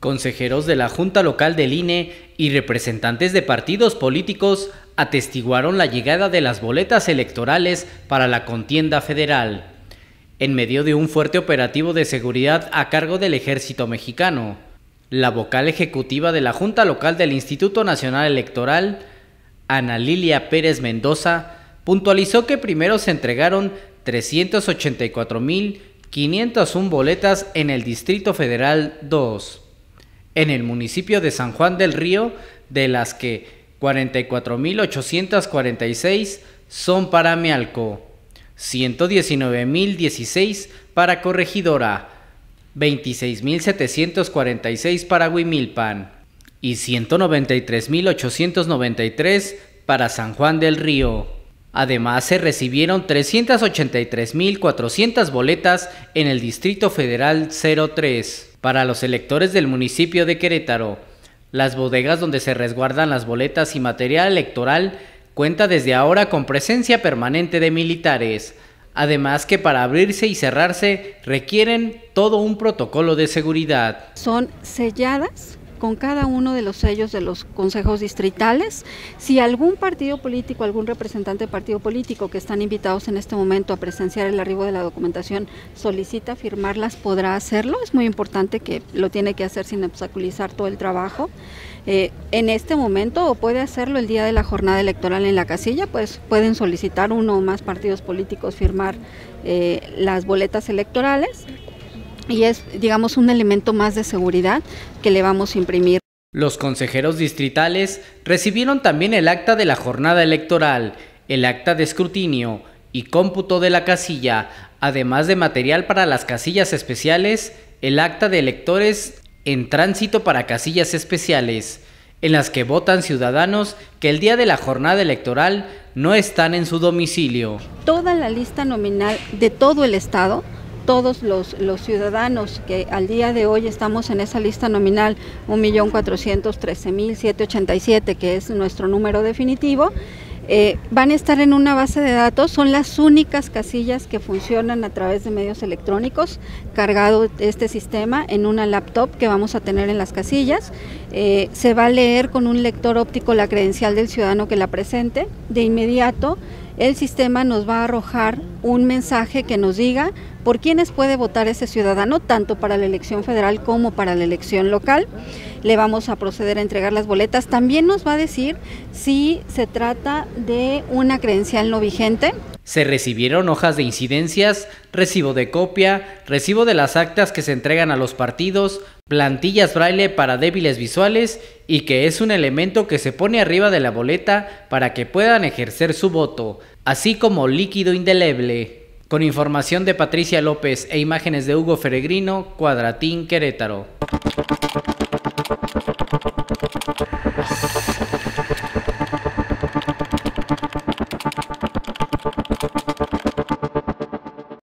Consejeros de la Junta Local del INE y representantes de partidos políticos atestiguaron la llegada de las boletas electorales para la contienda federal, en medio de un fuerte operativo de seguridad a cargo del Ejército Mexicano. La vocal ejecutiva de la Junta Local del Instituto Nacional Electoral, Ana Lilia Pérez Mendoza, puntualizó que primero se entregaron 384,501 boletas en el Distrito Federal 2. En el municipio de San Juan del Río, de las que 44,846 son para Mealco, 119,016 para Corregidora, 26,746 para Huimilpan y 193,893 para San Juan del Río. Además, se recibieron 383,400 boletas en el Distrito Federal 03. Para los electores del municipio de Querétaro, las bodegas donde se resguardan las boletas y material electoral cuenta desde ahora con presencia permanente de militares, además que para abrirse y cerrarse requieren todo un protocolo de seguridad. Son selladas con cada uno de los sellos de los consejos distritales. Si algún partido político, algún representante de partido político que están invitados en este momento a presenciar el arribo de la documentación solicita firmarlas, podrá hacerlo. Es muy importante que lo tiene que hacer sin obstaculizar todo el trabajo. En este momento, o puede hacerlo el día de la jornada electoral en la casilla, pues pueden solicitar uno o más partidos políticos firmar las boletas electorales. Y es, digamos, un elemento más de seguridad que le vamos a imprimir. Los consejeros distritales recibieron también el acta de la jornada electoral, el acta de escrutinio y cómputo de la casilla, además de material para las casillas especiales, el acta de electores en tránsito para casillas especiales, en las que votan ciudadanos que el día de la jornada electoral no están en su domicilio. Toda la lista nominal de todo el estado, todos los ciudadanos que al día de hoy estamos en esa lista nominal 1,413,787, que es nuestro número definitivo, van a estar en una base de datos. Son las únicas casillas que funcionan a través de medios electrónicos, cargado este sistema en una laptop que vamos a tener en las casillas. Se va a leer con un lector óptico la credencial del ciudadano que la presente. De inmediato el sistema nos va a arrojar un mensaje que nos diga por quiénes puede votar ese ciudadano, tanto para la elección federal como para la elección local. Le vamos a proceder a entregar las boletas. También nos va a decir si se trata de una credencial no vigente. Se recibieron hojas de incidencias, recibo de copia, recibo de las actas que se entregan a los partidos, plantillas braille para débiles visuales y que es un elemento que se pone arriba de la boleta para que puedan ejercer su voto, así como líquido indeleble. Con información de Patricia López e imágenes de Hugo Feregrino, Cuadratín, Querétaro.